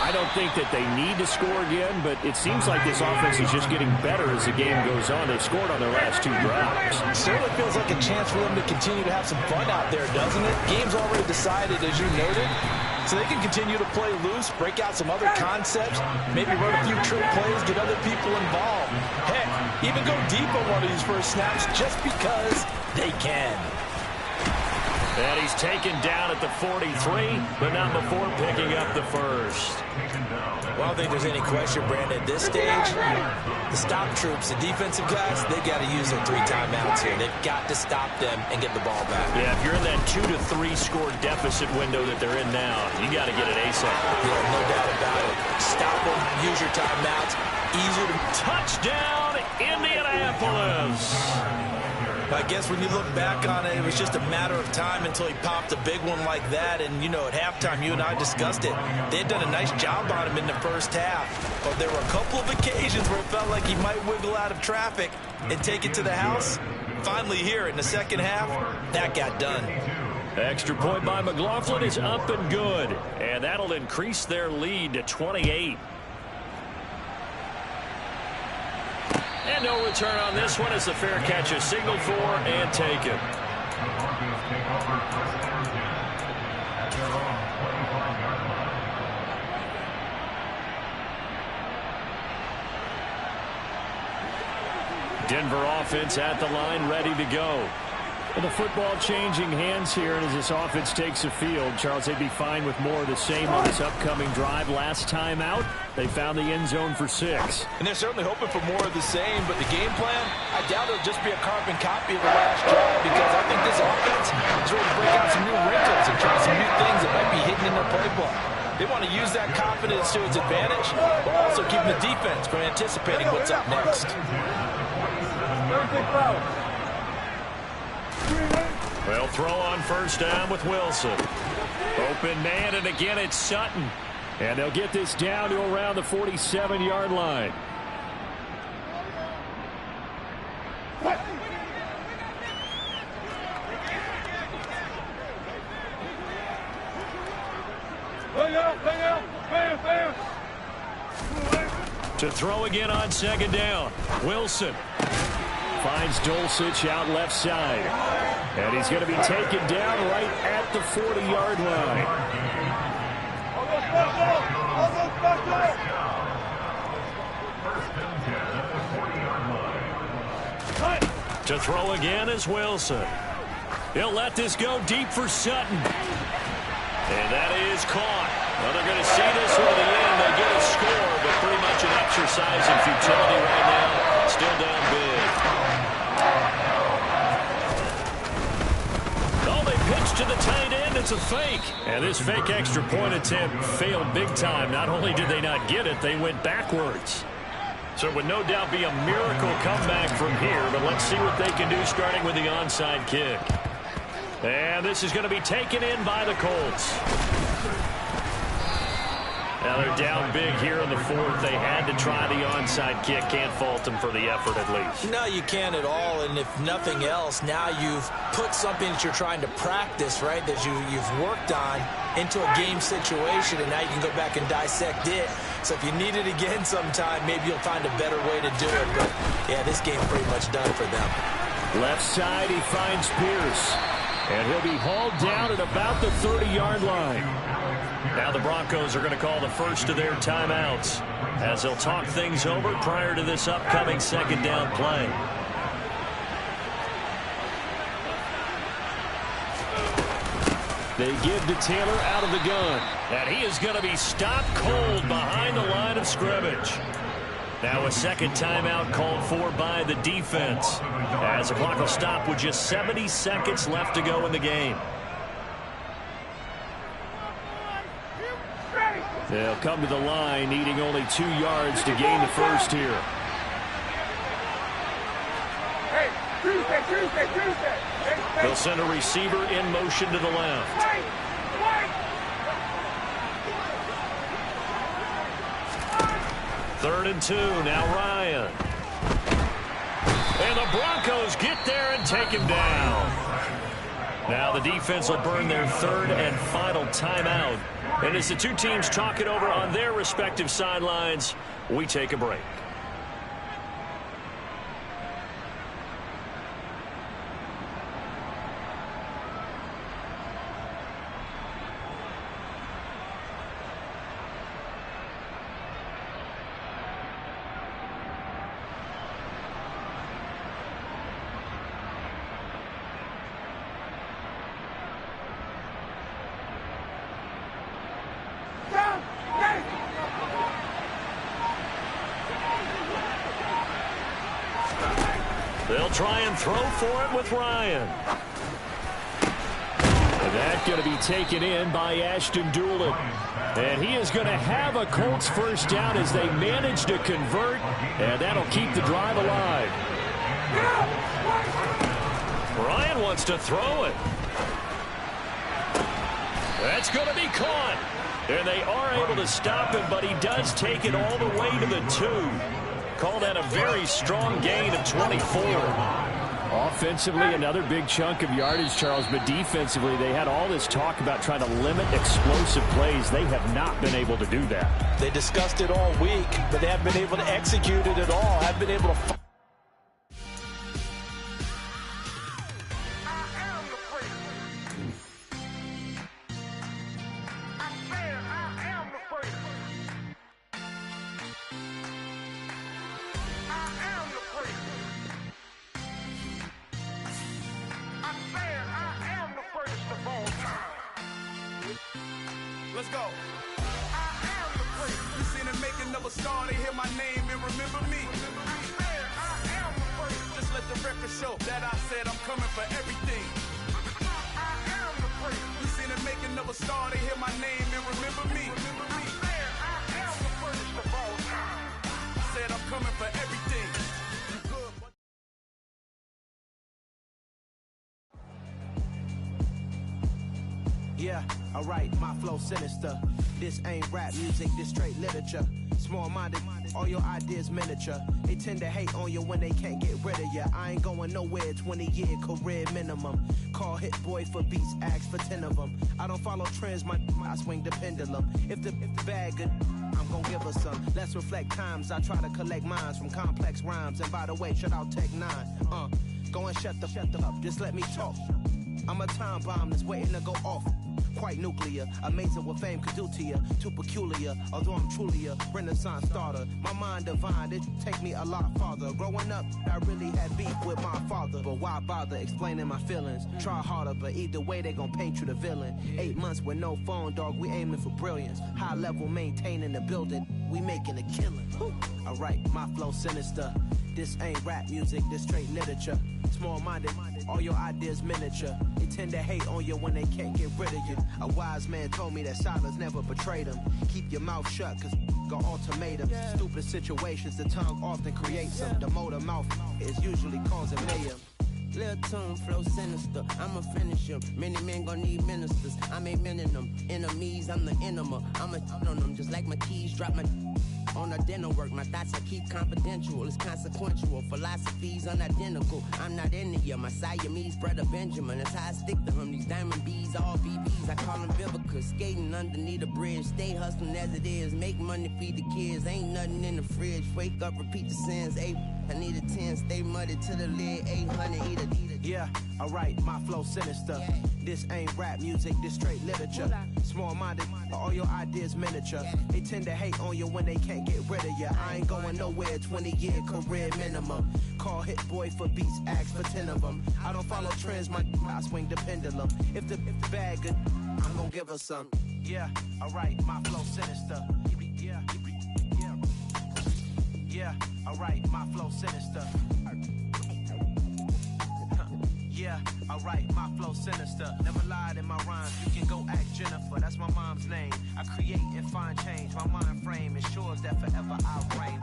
I don't think that they need to score again, but it seems like this offense is just getting better as the game goes on. They've scored on their last 2 drives. It certainly feels like a chance for them to continue to have some fun out there, doesn't it? Game's already decided, as you noted. So they can continue to play loose, break out some other concepts, maybe run a few trick plays, get other people involved. Heck, even go deep on one of these first snaps just because they can. And he's taken down at the 43, but not before picking up the first. Well, I don't think there's any question, Brandon, at this stage, the stop troops, the defensive guys, they got to use their 3 timeouts here. They've got to stop them and get the ball back. Yeah, if you're in that 2 to 3 score deficit window that they're in now, you got to get it ASAP. Yeah, no doubt about it. Stop them, use your timeouts. Easier to... Touchdown, Indianapolis! I guess when you look back on it, it was just a matter of time until he popped a big one like that. And, you know, at halftime, you and I discussed it. They had done a nice job on him in the first half. But there were a couple of occasions where it felt like he might wiggle out of traffic and take it to the house. Finally here in the second half, that got done. Extra point by McLaughlin is up and good. And that'll increase their lead to 28. And no return on this one as the fair catch is signaled for and taken. Denver offense at the line, ready to go. Well, the football changing hands here, and as this offense takes the field, Charles, they'd be fine with more of the same on this upcoming drive. Last time out, they found the end zone for 6. And they're certainly hoping for more of the same, but the game plan, I doubt it'll just be a carbon copy of the last drive, because I think this offense is ready to break out some new wrinkles and try some new things that might be hidden in their playbook. They want to use that confidence to its advantage, while also keeping the defense from anticipating what's up next. Well, throw on first down with Wilson. Open man, and again it's Sutton. And they'll get this down to around the 47-yard line. To throw again on second down. Wilson finds Dulcich out left side. And he's going to be taken down right at the 40-yard line. To throw again is Wilson. He'll let this go deep for Sutton. And that is caught. Well, they're going to see this one to the end. They get a score, but pretty much an exercise in futility right now. Still down big. Oh, they pitch to the tight end. It's a fake. And this fake extra point attempt failed big time. Not only did they not get it, they went backwards. So it would no doubt be a miracle comeback from here, but let's see what they can do starting with the onside kick. And this is going to be taken in by the Colts. Now they're down big here in the fourth. They had to try the onside kick. Can't fault them for the effort at least. No, you can't at all. And if nothing else, now you've put something that you're trying to practice, right, that you've worked on into a game situation, and now you can go back and dissect it. So if you need it again sometime, maybe you'll find a better way to do it. But, yeah, this game's pretty much done for them. Left side, he finds Pierce. And he'll be hauled down at about the 30-yard line. Now the Broncos are going to call the first of their timeouts as they'll talk things over prior to this upcoming second down play. They give to Taylor out of the gun. And he is going to be stopped cold behind the line of scrimmage. Now a second timeout called for by the defense as the clock will stop with just 70 seconds left to go in the game. They'll come to the line needing only 2 yards to gain the first here. They'll send a receiver in motion to the left. Third and 2, now Ryan. And the Broncos get there and take him down. Now the defense will burn their third and final timeout. And as the two teams talk it over on their respective sidelines, we take a break. They'll try and throw for it with Ryan. And that's going to be taken in by Ashton Doolin. And he is going to have a Colts first down as they manage to convert. And that'll keep the drive alive. Ryan wants to throw it. That's going to be caught. And they are able to stop him, but he does take it all the way to the 2. Call that a very strong gain of 24. Offensively, another big chunk of yardage, Charles, but defensively, they had all this talk about trying to limit explosive plays. They have not been able to do that. They discussed it all week, but they haven't been able to execute it at all. Haven't been able to... Let's go. You seen it making of a star, they hear my name and remember me. Just let the record show that I said I'm coming for everything. You seen it making of a star, they hear my name and remember me. Said I'm coming for everything. Yeah, alright, my flow sinister. This ain't rap music, this straight literature. Small-minded, all your ideas miniature. They tend to hate on you when they can't get rid of you. I ain't going nowhere, 20-year career minimum. Call Hit Boy for beats, ask for 10 of them. I don't follow trends, I swing the pendulum. If the bag good, I'm gonna give her some. Let's reflect times, I try to collect minds from complex rhymes. And by the way, shout out Tech 9. Go and shut the up, just let me talk. I'm a time bomb that's waiting to go off. Quite nuclear, amazing what fame could do to you. Too peculiar, although I'm truly a renaissance starter. My mind divine, it take me a lot farther. Growing up, I really had beef with my father. But why bother explaining my feelings? Try harder, but either way they gon' paint you the villain. 8 months with no phone, dog, we aiming for brilliance. High level maintaining the building, we making a killing. Alright, my flow sinister. This ain't rap music, this straight literature. Small-minded, all your ideas miniature. They tend to hate on you when they can't get rid of you. A wise man told me that silence never betrayed him. Keep your mouth shut, cause got ultimatums. Stupid situations, the tongue often creates them. The motor mouth is usually causing mayhem. Lil' tune, flow sinister, I'ma finish him. Many men gon' need ministers, I'm a men in them. Enemies, I'm the enema, I'm on them. Just like my keys, drop my on a dinner work. My thoughts I keep confidential, it's consequential. Philosophies unidentical, I'm not into you. My Siamese brother Benjamin, that's how I stick to him. These diamond bees, all BBs, I call them Vivica. Skating underneath the bridge, stay hustling as it is. Make money, feed the kids, ain't nothing in the fridge. Wake up, repeat the sins, I need a 10, stay muddy to the lid, 800, eat a. Yeah, alright, my flow sinister. This ain't rap music, this straight literature. Small-minded, all your ideas miniature. They tend to hate on you when they can't get rid of you. I ain't going nowhere, 20-year career minimum. Call Hit Boy for beats, ask for 10 of them. I don't follow trends, I swing the pendulum. If the bag good, I'm gonna give her some. Yeah, alright, my flow sinister. Yeah, alright, my flow sinister. Yeah, alright, my flow sinister. Never lied in my rhymes, you can go ask Jennifer. That's my mom's name. I create and find change. My mind frame ensures that forever I reign.